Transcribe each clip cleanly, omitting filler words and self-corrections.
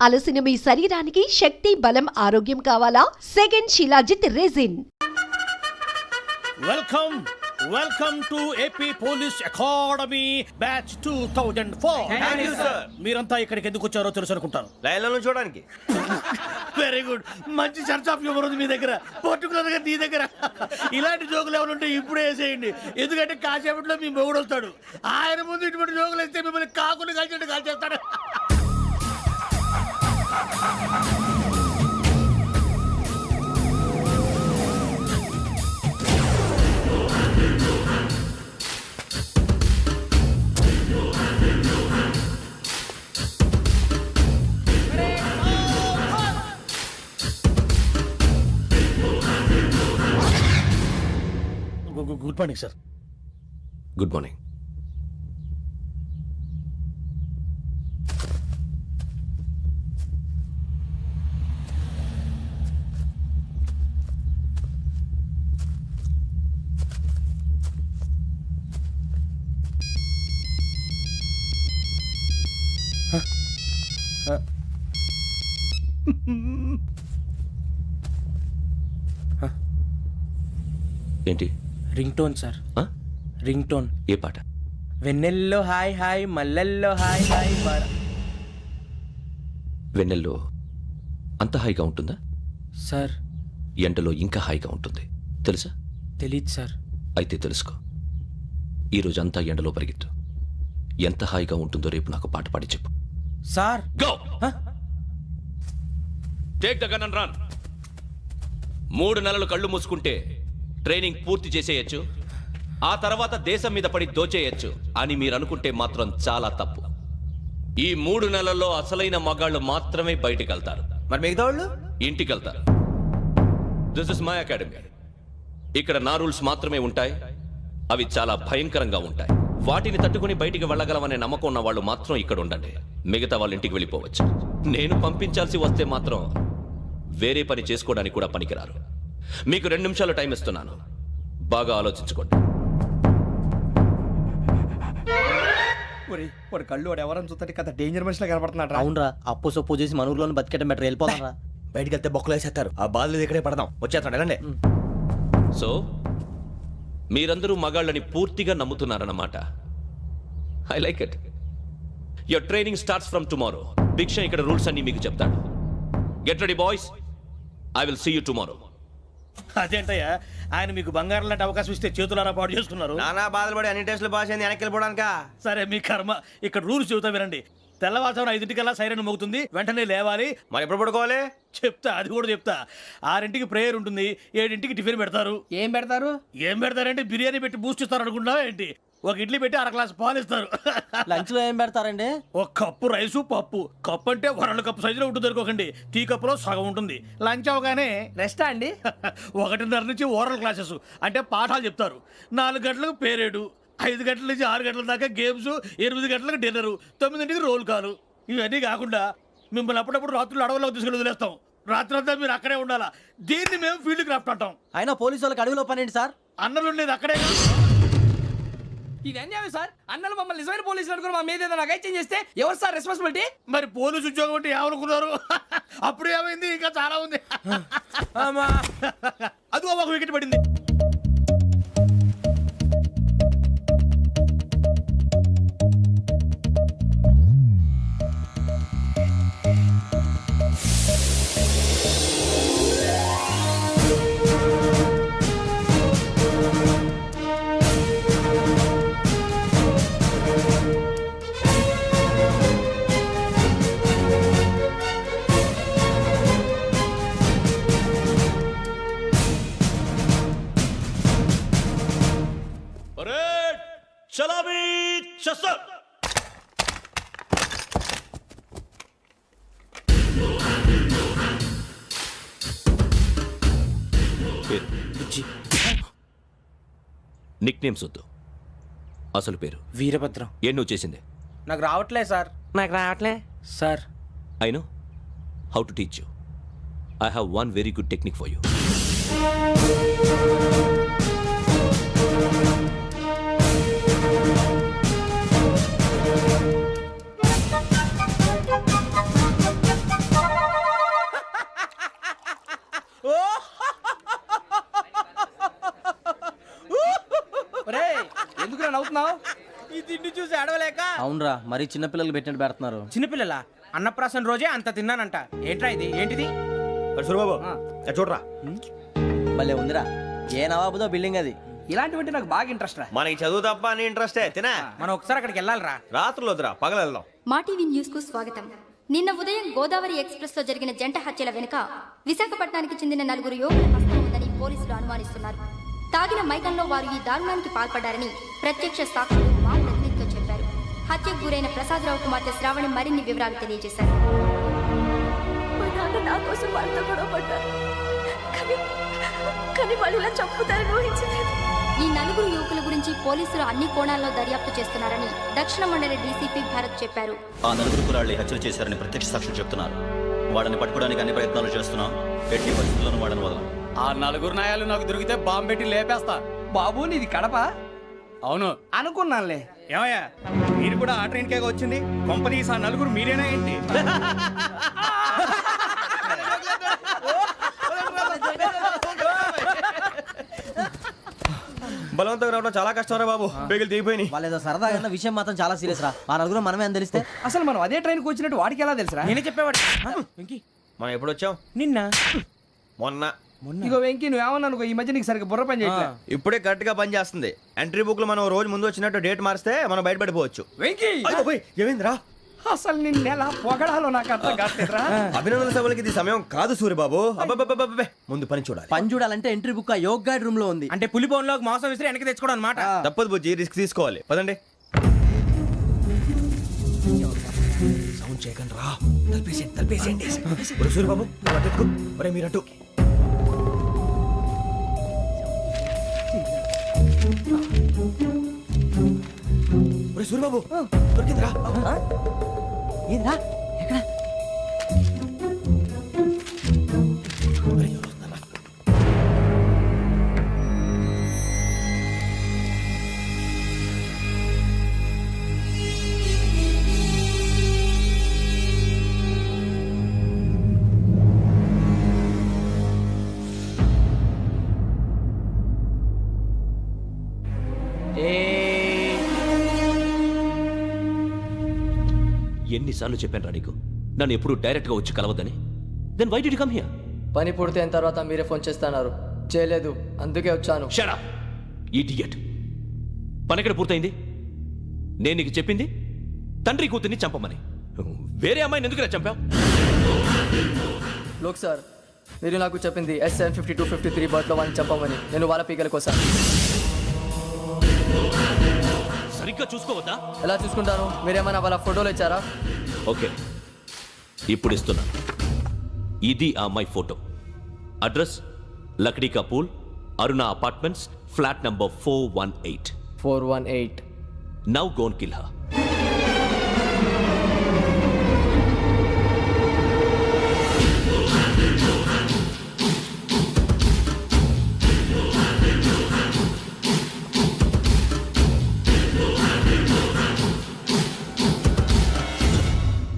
అలసిన మీ శరీరానికి శక్తి, బలం, ఆరోగ్యం కావాలా? Second shilajit resin. Welcome to AP police academy batch 2004. Thank you sir. మీరంతా ఇక్కడికి ఎందుకు వచ్చారో తెలుసు అనుకుంటాను. లైన్లో చూడడానికి. Very good. మంచి చర్చ్ ఆఫ్ హ్యూమర్ ఉంది మీ దగ్గర, పర్టికులర్ గా నీ దగ్గర. ఇలాంటి జోకులు ఏమైనా ఉంటే ఇప్పుడే వేసేయండి, ఎందుకంటే కాసేపట్లో మీ మొగుడు వస్తాడు. ఆయన ముందు ఇటువంటి జోకులు వేస్తే మిమ్మల్ని కాకుని కాల్చేట్టు కాల్చేస్తాడు. Good morning sir. Good morning. ఏంటి? Ring tone sir. Ring tone. ఏ పాట? వెన్నెల్లో హాయ్ హాయ్, మల్లెల్లో హాయ్ హాయ్. వెన్నెల్లో అంత హాయిగా ఉంటుందా సార్? ఎండలో ఇంకా హాయిగా ఉంటుంది తెలుసా? తెలీదు సార్. అయితే తెలుసుకో. ఈరోజు అంతా ఎండలో పరిగెత్తు. ఎంత హాయిగా ఉంటుందో రేపు నాకు పాట పాడి చెప్పు. Sir go. Take the gun and run. 3 నెలలు కళ్ళు మూసుకుంటే ట్రైనింగ్ పూర్తి చేసేయచ్చు, ఆ తర్వాత దేశం మీద పడి దోచేయచ్చు అని మీరు అనుకుంటే మాత్రం చాలా తప్పు. ఈ 3 నెలల్లో అసలైన మగాళ్ళు మాత్రమే బయటికి వెళ్తారు. మరి మిగతా వాళ్ళు ఇంటికి వెళ్తారు. This is my academy. ఇక్కడ నా రూల్స్ మాత్రమే ఉంటాయి. అవి చాలా భయంకరంగా ఉంటాయి. వాటిని తట్టుకుని బయటికి వెళ్ళగలమనే నమ్మకం ఉన్న వాళ్ళు మాత్రం ఇక్కడ ఉండండి. మిగతా వాళ్ళు ఇంటికి వెళ్ళిపోవచ్చు. నేను పంపించాల్సి వస్తే మాత్రం వేరే పని చేసుకోవడానికి కూడా పనికిరారు. మీకు 2 నిమిషాలు టైం ఇస్తున్నాను, బాగా ఆలోచించుకోండి. వాడు కళ్ళు వాడు ఎవరని చూస్తే కదా డేంజర్ మనిషిలో కనపడుతున్నాడు. అవునరా, అప్పు సొప్పు చేసి మన ఊర్లో బతికేయడం బెటర్. వెళ్ళిపోతారా? బయటికి వెళ్తే బొక్కలు వేసేస్తారు. ఆ బాధలు ఇక్కడే పడదాం. వచ్చేస్తాడు వెళ్ళండి. సో మీరందరూ మగాళ్ళని పూర్తిగా నమ్ముతున్నారన్నమాట. I like it. Your training starts from tomorrow. Bhiksha ఇక్కడ రూల్స్ అన్ని మీకు చెప్తాడు. Get ready boys, I will see you tomorrow. అదేంటయ్యా, ఆయన మీకు బంగారం లాంటి అవకాశం ఇస్తే చేతులారా పాటు చేసుకున్నారు. నానా బాధలు పడి అన్ని టెస్టులు పాస్ అయింది, వెనక్కి వెళ్ళిపోవడానికా? సరే మీ కర్మ. ఇక్కడ రూల్స్ చెబుతా వినండి. తెల్లవారుజామున 5 సైరన్ మోగుతుంది, వెంటనే లేవాలి. మరి ఎప్పుడు పడుకోవాలి? చెప్తా, అది కూడా చెప్తా. 6 ప్రేయర్ ఉంటుంది, 7 టిఫిన్ పెడతారు. ఏం పెడతారు? ఏం పెడతారంటే బిర్యానీ పెట్టి బూస్ట్ ఇస్తారు అనుకుంటున్నావా ఏంటి? ఒక ఇడ్లీ పెట్టి 1 గ్లాస్ పాలు ఇస్తారు. లంచ్ లో ఏం పెడతారండి? ఒక కప్పు రైసు, పప్పు. కప్పు అంటే 1 కప్పు సైజులో ఉంటుంది అనుకోకండి. టీ కప్పులో సగం ఉంటుంది. లంచ్ అవగానే రెస్టా అండి? 1:30 నుంచి ఓరల్ క్లాసెస్ అంటే పాఠాలు చెప్తారు. 4 గంటలకు పేరేడు, 5 గంటల నుంచి 6 గంటల దాకా గేమ్స్, 8 గంటలకు డిన్నరు, 9ంటికి రోల్ కాలు. ఇవన్నీ కాకుండా మిమ్మల్ని అప్పుడప్పుడు రాత్రులు అడవుల్లో తీసుకెళ్ళి వదిలేస్తాం. రాత్రి అంతా మీరు అక్కడే ఉండాలా. దీన్ని మేము ఫీల్డ్ క్రాఫ్ట్ అంటాం. అయినా పోలీసు వాళ్ళకి అడవిలో పని ఏంటి సార్? అన్నలు ఉండేది అక్కడే. ఇది అన్యాయం సార్. అన్నలు మమ్మల్ని నిజమైన పోలీసులు అనుకుని మా మీద ఏదైనా నగైత్యం చేస్తే ఎవరు సార్ రెస్పాన్సిబిలిటీ? మరి పోలీసు ఉద్యోగం అంటే ఏమనుకున్నారు? అప్పుడు ఏమైంది, ఇంకా చాలా ఉంది. అది ఒక వికెట్ పడింది. చలామీ చసర్. నిక్ నేమ్స్ వద్దు, అసలు పేరు. వీరభద్రం. ఏం నువ్వు చేసింది? నాకు రావట్లే సార్. నాకు రావట్లే sir. I know how to teach you. I have one very good technique for you. అవునరా మరీ చిన్నపిల్లలు పెట్టినట్టు పెడుతున్నారు. చిన్నపిల్లల అన్నప్రాసన రోజే అంత తిన్నానంట. ఏంట్రా ఇది? ఏంటిది? సూరిబాబు చూడరా, భలే ఉందిరా. ఏ నవాబుదో బిల్డింగ్ అది. ఇలాంటివంటే నాకు బాగా ఇంట్రెస్ట్ రా. మనకి చదువు తప్ప అని ఇంట్రెస్టే తినా. మనం ఒకసారి అక్కడికి వెళ్ళాలిరా. రాత్రులు వద్దురా, పగలు వెళ్దాం. మా టీవీ న్యూస్ కు స్వాగతం. నిన్న ఉదయం గోదావరి ఎక్స్ప్రెస్ లో జరిగిన జంట హత్యల వెనుక విశాఖపట్నానికి చెందిన 4 యువకుల హస్తం ఉందని పోలీసులు అనుమానిస్తున్నారు. తాగిన మైకంలో వారు ఈ దారుణానికి పాల్పడ్డారని ప్రత్యక్ష సాక్షులు మా ప్రతినిధితో చెప్పారు. హత్యకు గురైన ప్రసాదరావు కుమార్తె శ్రావణి మరిన్ని వివరాలు తెలియజేశారు. మా నాన్న నా కోసం వాళ్ళతో గొడవ పడ్డారు, కానీ వాళ్ళు ఇలా చంపుతారని ఊహించలేదు. ఈ 4 యువకుల గురించి పోలీసులు అన్ని కోణాల్లో దర్యాప్తు చేస్తున్నారని దక్షిణ మండలి డీసీపీ భరత్ చెప్పారు. ఆ 4 కురాళ్లు హత్యలు చేశారని ప్రత్యక్ష సాక్షులు చెప్తున్నారు. వాళ్ళని పట్టుకోవడానికి అన్ని ప్రయత్నాలు చేస్తున్నాం. ఎట్టి పరిస్థితుల్లోనూ వాళ్ళని వదలం. ఆ 4 నాయాలు నాకు దొరికితే బాంబు పెట్టి లేపేస్తా. బాబు నీది కడప? అవును అనుకున్నానులే. ఏమయ్యా, మీరు కూడా ఆ ట్రైన్ కేగా వచ్చింది? కంపెనీస్ ఆ 4 మీరేనా ఏంటి? బలవంతంగా రావడం చాలా కష్టం రా బాబు, బేగులు దిగిపోయినాయి. వాళ్ళేదో సరదాగా అన్న విషయం మాత్రం చాలా సీరియస్ రా. ఆ 4 మనమే అని తెలిస్తే అసలు మనం అదే ట్రైన్కి వచ్చినట్టు వాడికి ఎలా తెలుసురా? నేనే చెప్పేవాడు. వెంకీ మనం ఎప్పుడు వచ్చాం? నిన్న మొన్న. ఇగో వెంకీ నువ్వేమన్నా అనుకో, ఈ మధ్య నీకు సరిగ్గా బుర్ర పని చేయట్లే. ఇప్పుడే కరెక్ట్ గా పని చేస్తుంది. ఎంట్రీ బుక్ లో మనం రోజు ముందు వచ్చినట్టు డేట్ మారిస్తే మనం బయటపడిపోవచ్చు. వెంకీ ఏమైందిరా? అసలు నిన్న ఎలా పొగడాలో నాకు అర్థం కాట్లేదురా. అభినందన సభలకి ఇది సమయం కాదు సూరిబాబు. అబ్బబ్బబ్బబ్బబ్బే, ముందు పని చూడాలి. పని చూడాలంటే ఎంట్రీ బుక్ ఆ యోగ్ గైడ్ రూమ్ లో ఉంది. అంటే పులి బోన్లోకి మాంసం విసిరి వెనక్కి తెచ్చుకోవడం అనమాట. తప్పదు బుజ్జి, రిస్క్ తీసుకోవాలి. పదండి. సౌండ్ చేయకండి రా. తలపేసేయండి. సూరిబాబు నువ్వు అటు ఎక్కు. ఒరే మీరు అటు. ఒరే సూరిబాబు దొరికిందిరా. ఏంద్రా ఎక్కడ? ఒరే, ఎవరు వస్తున్నారా? ఎన్నిసార్లు చెప్పాను రా నీకు, నన్ను ఎప్పుడు డైరెక్ట్ గా వచ్చి కలవద్దని? Then why did you come here? పని పూర్తయిన తర్వాత మీరే ఫోన్ చేస్తున్నారు. చేయలేదు, అందుకే వచ్చాను. Shut up idiot. పని ఎక్కడ పూర్తయింది? నేను నీకు చెప్పింది తండ్రి కూతుర్ని చంపమని. వేరే అమ్మాయిని ఎందుకురా చంపావు? లోక్ సార్, మీరు నాకు చెప్పింది SN5253 బర్త్లో వాళ్ళని చంపమని. నేను వాళ్ళ పీకల కోసం. సరిగ్గా చూసుకోవద్దా? ఎలా చూసుకుంటాను? మీరేమైనా వాళ్ళ ఫోటోలు ఇచ్చారా? ఓకే, ఇప్పుడు ఇస్తున్నాను. ఇది ఆ అమ్మాయి ఫోటో. అడ్రస్ లక్డీ కా pool, Aruna apartments, flat number 418. 418. Now go and kill her.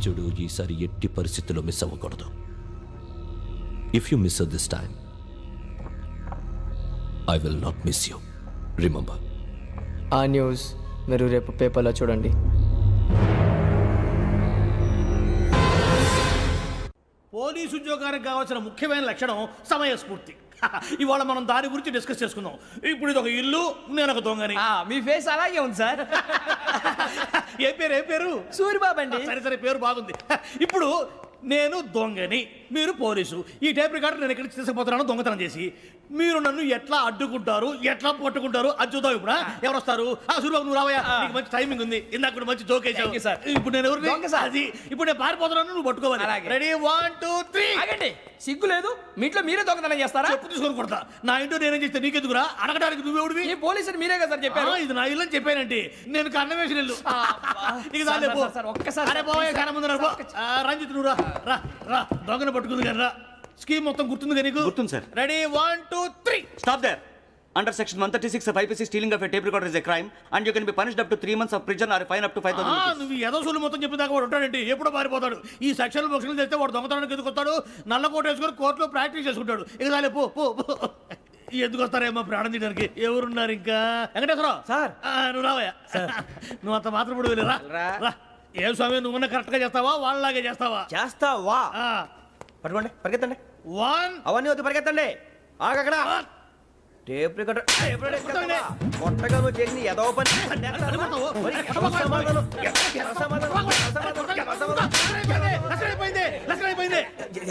చూడు, ఈసారి ఎట్టి పరిస్థితుల్లో మిస్ అవ్వకూడదు. If you miss this time I will not miss you. Remember. ఆ న్యూస్ మీరు రేపు పేపర్లో చూడండి. పోలీసు ఉద్యోగానికి కావాల్సిన ముఖ్యమైన లక్షణం సమయస్ఫూర్తి. ఇవాళ మనం దాని గురించి డిస్కస్ చేసుకుందాం. ఇప్పుడు ఇది ఒక ఇల్లు, నేను ఒక దొంగని. మీ ఫేస్ అలాగే ఉంది సార్. ఏ పేరు? సూరిబాబు అండి. సరే పేరు బాగుంది. ఇప్పుడు నేను దొంగని, మీరు పోలీసు. ఈ టైప్ రికార్డు నేను ఎక్కడికి తీసుకుపోతున్నాను దొంగతనం చేసి. మీరు నన్ను ఎట్లా అడ్డుకుంటారు, ఎట్లా పట్టుకుంటారు అది చూద్దాం. ఇప్పుడు ఎవరు వస్తారు? సూరిబాబు నువ్వు రావయ్యా, నీకు మంచి టైమింగ్ ఉంది. ఇందాక కూడా మంచి జోక్ వేసావు సార్. ఇప్పుడు నేను ఎవరు? దొంగ సార్. అది ఇప్పుడు నేను పారిపోతున్నాను, నువ్వు పట్టుకోవాలి. రెడీ 1 2 3. ఆగండి, సిగ్గు లేదు? మీ ఇంట్లో మీరే దొంగతనం చేస్తారా? చెప్పు తీసుకొని కొడతా. నా ఇంట్లో నేనేం చేస్తే నీకెందుకురా? అడగడానికి నువ్వెవడివి? ఈ పోలీసులు మీరే కదా సార్ చెప్పారు. ఇది నా ఇల్లు అని చెప్పానంటే నేను కన్నం వేసిన ఇల్లు. ఇక చాలే పో. సార్, ఒక్కసారి అరే బాబాయ్, కన్నం ముందు రా. రంజిత్ నువ్వు రా రా. దొంగను పట్టుకుంది కానీ రా. స్కీమ్ మొత్తం గుర్తుంది కానీ నీకు? గుర్తుంది sir. Ready 1 2 3. Stop there. Under section 136 of IPC, stealing of a tape recorder is a crime and you can be punished up to 3 months of prison or a fine up to 5,000 rupees. నువ్వు ఏదో సొల్లు మొత్తం చెప్పిన దాకా వాడు ఉంటాడండి. ఎప్పుడో పారిపోతాడు. ఈ సెక్షన్లు బొక్షన్లు చేస్తే వాడు దొంగతనానికి ఎదుకొస్తాడు. నల్ల కోట వేసుకొని కోర్టులో ప్రాక్టీస్ చేసుకుంటాడు. ఇక చాలే పో. ఎందుకు వస్తారేమో ప్రాణం తీయడానికి ఎవరున్నారు ఇంకా వెంకటేశ్వరరావు సార్. నువ్వు రావయ్యా నువ్వు అంత మాత్రం ఇప్పుడు వెళ్ళి రా రా. ఏం స్వామి నువ్వు కరెక్ట్ గా చేస్తావా వాళ్ళలాగే చేస్తావా చేస్తావా పట్టుకోండి పరిగెత్తండి వన్ అవన్నీ వద్దు పరిగెత్తండి ఆగక్కడ టేప్ రికార్డర్ కొట్టగా నువ్వు చేసింది ఏదో పని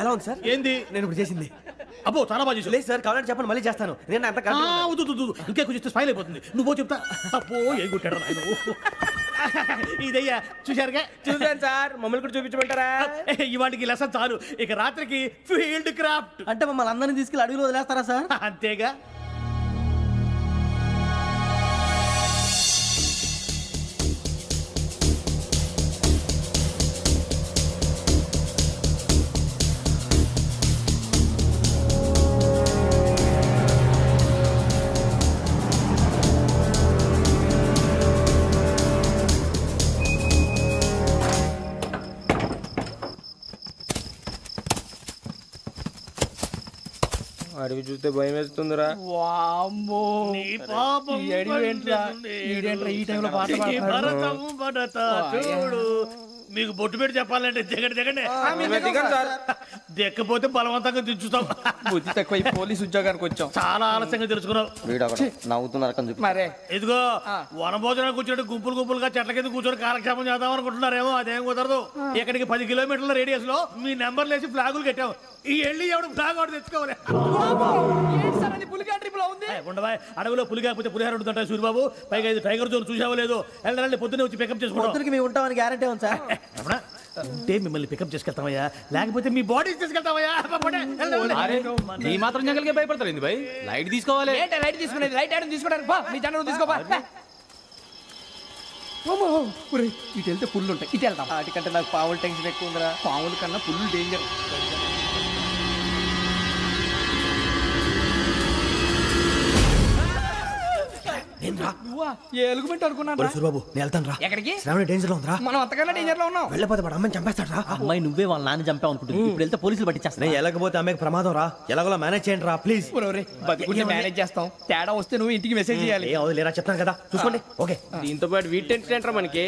ఎలా ఉంది సార్ ఏంది నేను ఇప్పుడు చేసింది అబ్బో చాలా బాగా చేసావు. లేదు సార్ కావాలంటే చెప్పండి మళ్ళీ చేస్తాను నేను అంత ఆ, వద్దు, వద్దు, వద్దు. ఇంకే కొంచెం స్మైల్ అయిపోతుంది నువ్వు చెప్తా అబ్బో ఏం కొట్టాడు నాయన ఇదయ్యా చూశారుగా చూసాను సార్ మమ్మల్ని కూడా చూపించమంటారా ఇవాటికి లెసన్ చాలు ఇక రాత్రికి ఫీల్డ్ క్రాఫ్ట్ అంటే మమ్మల్ని అందరినీ తీసుకెళ్ళి అడుగులో వదిలేస్తారా సార్? అంతేగా అడవి చూస్తే భయం వేస్తుందిరా వామ్మో నీ పాపం ఈ అడివి ఏంట్రా? ఈడేంట్రా ఈ టైంలో పాట ఈ పాడుతున్నాడు? భరతం భరత చూడు మీకు బొట్టు పెట్టి చెప్పాలంటే దిగండి దిక్కపోతే బలవంతంగా దించుతాం బుద్ధి తక్కువ ఈ పోలీస్ ఉద్యోగానికి వచ్చాం. చాలా ఆలస్యంగా తెలుసుకున్నావు వీడు అక్కడ నవ్వుతున్నారు కని చూపి. మరే ఇదిగో వనభోజనానికి కూర్చోటి గుంపులుగా చెట్ల కింద కూర్చొని కాలక్షేపం చేద్దాం అనుకుంటున్నారేమో అదేం కుదరదు ఇక్కడికి 10 కిలోమీటర్ల రేడియస్ లో మీ నెంబర్లు వేసి ఫ్లాగులు కట్టాం ఈ వెళ్ళి ఎవడు ఫ్లాగ్ ఒకటి తెచ్చుకోవాలి ఏంటి సార్ అది పులిగా ట్రిప్ లో ఉంది? ఉండవా అడవిలో పులి కాకపోతే పులిహార ఉంటుంటాయి సూర్యబాబు పైగా ఇది టైగర్ జోన్ చూసావో లేదో వెళ్ళాలి పొద్దున్నే వచ్చి పికప్ చేసుకుంటాం పొద్దునకి మేము ఉంటామని గ్యారంటీ ఉంది సార్. రమణ, ఉంటే మిమ్మల్ని పికప్ చేసుకెళ్తామయ్యా లేకపోతే మీ బాడీ తీసుకెళ్తామయ్యా ఈ మాత్రం జంగల్కే భయపడతారు ఏంది భయ్ లైట్ తీసుకోవాలి ఏంటి లైట్ తీసుకునేది? లైట్ ఆడని తీసుకోవడానికి బా నీ జెండా తీసుకోపా. ఇటు వెళ్తే పుల్లు ఉంటాయి ఇటు వెళ్తాం. వాటికంటే నాకు పావులు టెన్షన్ ఎక్కువ ఉందిరా. పాముల కన్నా పుల్లు డేంజర్. ఎలుగుబెట్టి అనుకున్నాను. సూర్బాబు నేను వెళ్తాను రా ఎక్కడికి? శ్రావణి డేంజర్ లో ఉందిరా మనం అంతకన్నా డేంజర్ లో ఉన్నాం. వెళ్ళపోతే వాడు అమ్మని చంపేస్తాడు రా అమ్మాయి నువ్వే వాళ్ళ నాన్న చంపావు అనుకుంటుంది. ఇప్పుడు వెళ్తే పోలీసులు పట్టించేస్తా. నేను వెళ్ళకపోతే అమ్మాయికి ప్రమాదం రా ఎలాగోలా మేనేజ్ చేయండి రా ప్లీజ్ బతుకుంటే మేనేజ్ చేస్తాం. తేడా వస్తే నువ్వు ఇంటికి మెసేజ్ చేయాలి. ఏ అవదు లేరా చెప్తాను కదా చూసుకోండి ఓకే దీంతో పాటు వీటి టెన్షన్ ఏంట్రా మనకి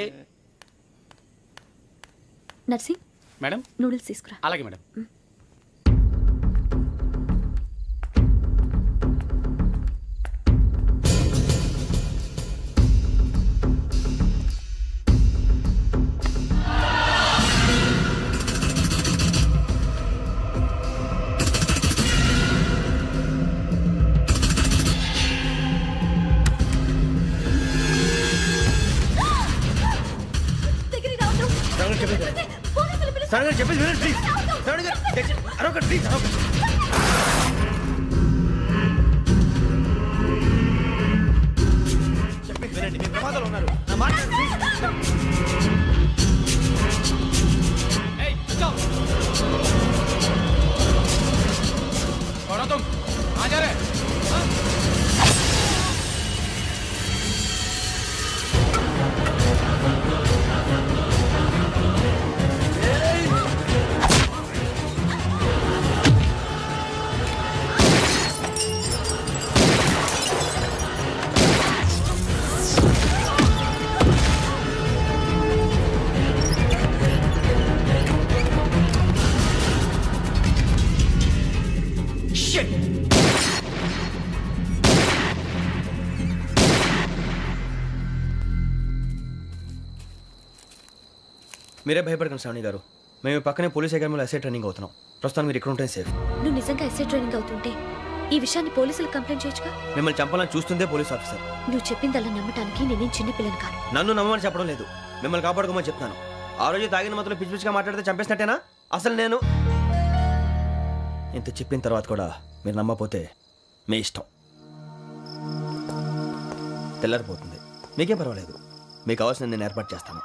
నర్సి మేడం నూడిల్స్ తీసుకురా. అలాగే మేడం చెప్పేసి వినండి ప్లీజ్ శ్రావణి గారు అరొకటి ప్లీజ్ చెప్పేసి వినండి మీరు ప్రమాదాలు ఉన్నారు నా మాట ప్లీజ్ మీరే భయపడకండి శ్రావణి గారు మేము పక్కనే పోలీస్ అకాడమీలో ఎస్ఐ ట్రైనింగ్ అవుతున్నాం ప్రస్తుతం మీరు ఇక్కడ ఉంటే సేఫ్ నువ్వు నిజంగా ఎస్ఐ ట్రైనింగ్ అవుతుంటే ఈ విషయాన్ని పోలీసులకు కంప్లైంట్ చేయొచ్చుగా. మిమ్మల్ని చంపాలని చూస్తుందే పోలీస్ ఆఫీసర్ నువ్వు చెప్పిందల్లా నమ్మటానికి నేనేం చిన్నపిల్లని కాను. నన్ను నమ్మమని చెప్పడం లేదు మిమ్మల్ని కాపాడుకోమని చెప్తాను ఆ రోజు తాగిన మతలో పిచ్చి పిచ్చిగా మాట్లాడితే చంపేసినట్టేనా అసలు నేను ఇంత చెప్పిన తర్వాత కూడా మీరు నమ్మపోతే మీ ఇష్టం తెల్లారిపోతుంది మీకే పర్వాలేదు మీకు కావాల్సిన నేను ఏర్పాటు చేస్తాను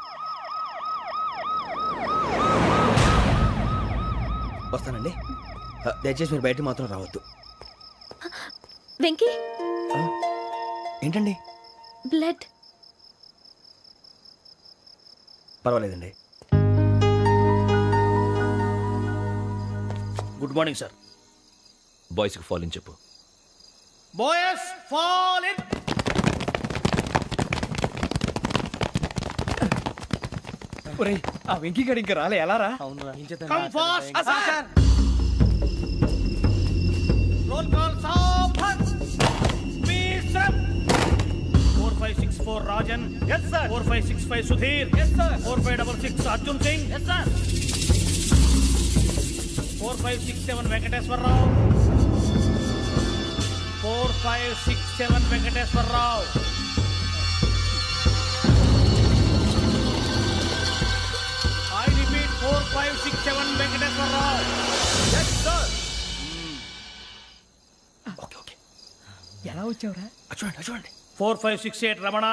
వస్తానండి దయచేసి మీరు బయటకు మాత్రం రావద్దు వెంకీ ఏంటండి బ్లడ్. పర్వాలేదండి గుడ్ మార్నింగ్ సార్ బాయ్స్కి ఫాలో చెప్పు బాయ్స్ ఫాల్ ఇన్. ఒరేయ్ ఆ వెంకీ గడి ఇంకా రాలే ఎలా రా? Come fast sir. Roll call సావధాన్. విశ్రమ్. 4564 Rajan. yes sir. 4565 Sudheer. yes sir. 4566 Arjun Singh. yes sir. 4567 Venkateswararao. 4567 Venkateswararao. I repeat 4567 Venkateswararao. yes sir. Okay okay ఎలా వచ్చావురా? చూడండి చూడండి. 4568 Ramana.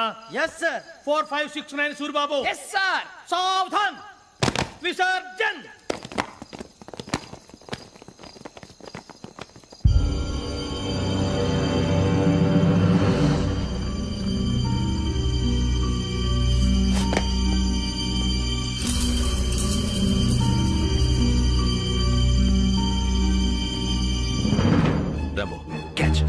Yes sir. 4569 Suribabu. Yes sir. సావధాన్. విసర్జన్. Rambo catch.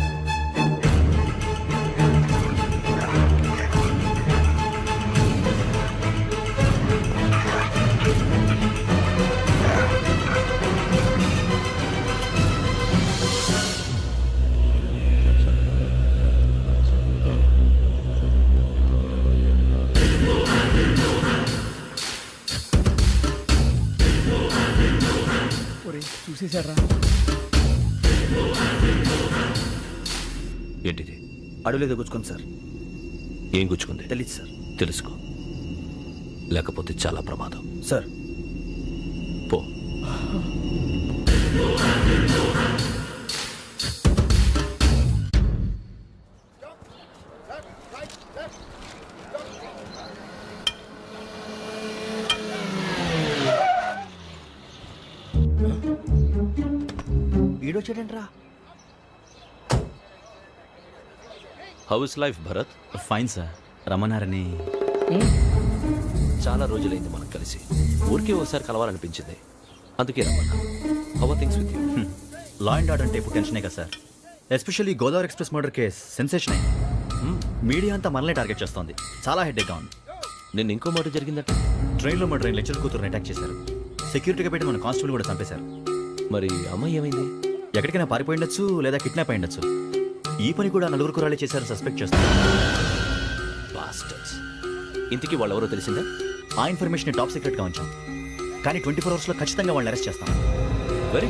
ఒరేయ్ చూసేశారా? ఏంటిది? అడవిలో గుచ్చుకోండి సార్. ఏం గుచ్చుకుంది? తెలీదు సార్. తెలుసుకో, లేకపోతే చాలా ప్రమాదం. సార్ పో. ఈడొచ్చాడేంట్రా? How's life Bharat? Fine sir. రమ్మన్నారని. చాలా రోజులైంది మనం కలిసి. ఊరికే ఒకసారి కలవాలనిపించింది, అందుకే రమ్మన్నా. How are things with you? Law and order అంటే ఇప్పుడు టెన్షనే కదా sir. Especially Godavari express murder case sensation అయింది. మీడియా అంతా మనల్ని టార్గెట్ చేస్తోంది. చాలా హెడ్ఏక్గా ఉంది. నిన్న ఇంకో మాట జరిగిందట. ట్రైన్లో మా ట్రైన్ లెక్చర్ కూతురుని అటాక్ చేశారు. సెక్యూరిటీగా పెట్టి మన కానిస్టేబుల్ కూడా చంపేశారు. మరి అమ్మాయి ఏమైంది? ఎక్కడికైనా పారిపోయి ఉండొచ్చు, లేదా కిడ్నాప్ అయి ఉండొచ్చు. ఈ పని కూడా నలుగురు కురాలే చేశారని సస్పెక్ట్ చేస్తారు. బాస్టర్స్. ఇంతకీ వాళ్ళెవరో తెలిసిందా? ఆ ఇన్ఫర్మేషన్ టాప్ సీక్రెట్గా ఉంచాం, కానీ 24 అవర్స్లో ఖచ్చితంగా వాళ్ళని అరెస్ట్ చేస్తాం. Very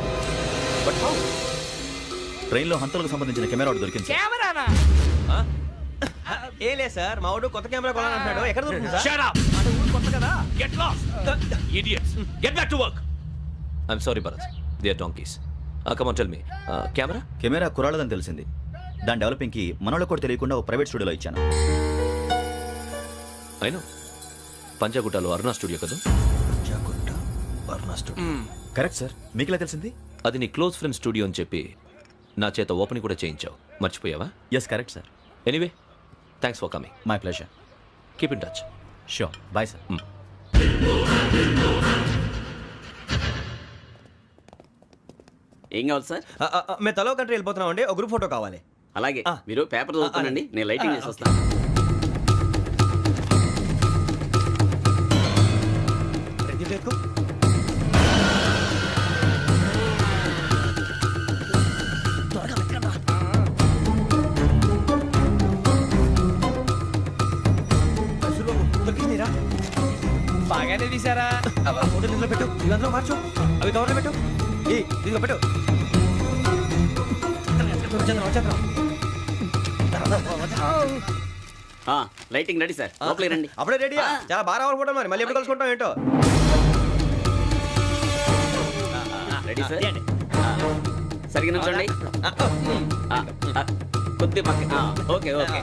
but how? ట్రైన్లో హంతలకు సంబంధించిన కెమెరా ఒకటి దొరికింది సార్. కెమెరానా? ఏ లే సార్, మా వాడు కొత్త కెమెరా కొనాలంటున్నాడు. ఎక్కడ దొరుకుతుంది సార్? Shut up! కొత్త కదా. Get lost. Idiots! Get back to work! I'm sorry, Bharat. They are donkeys. Come on, tell me. Camera? Camera కురాలదని తెలిసింది. దాని డెవలపింగ్కి మనోళ్ళకి కూడా తెలియకుండా ఒక ప్రైవేట్ స్టూడియోలో ఇచ్చాను. I know. పంజాగుట్టలో అరుణ స్టూడియో కదా? Correct sir. మీకు ఇలా తెలిసింది? అది నీ క్లోజ్ ఫ్రెండ్ స్టూడియో అని చెప్పి నా చేత ఓపెనింగ్ కూడా చేయించావు. మర్చిపోయావా? Yes correct sir. Anyway, thanks for coming. My pleasure. Keep in touch. Sure. Bye sir. ఏం కావాలి సార్? మేము తలో కంట్రీ వెళ్ళిపోతున్నాం అండి. ఒక గ్రూప్ ఫోటో కావాలి. అలాగే మీరు పేపర్ చదువుతానండి, నేను లైటింగ్ చేసి వస్తాను. బాగానే తీసారా? ఫోటో ఇందులో పెట్టు, ఇవి అందులో మార్చు, అవి కవర్లో పెట్టు. ఇదిగో పెట్టు. లైటింగ్ రెడీ సార్, లోపలికి రండి. అప్పుడే రెడీ. చాలా బాగా రావాలి ఫోటో. మరి మళ్ళీ ఎప్పుడు కలుసుకుంటాం ఏంటో. Ready sir. సరిగ్గా నుంచోండి. కొద్ది పక్క. Okay okay.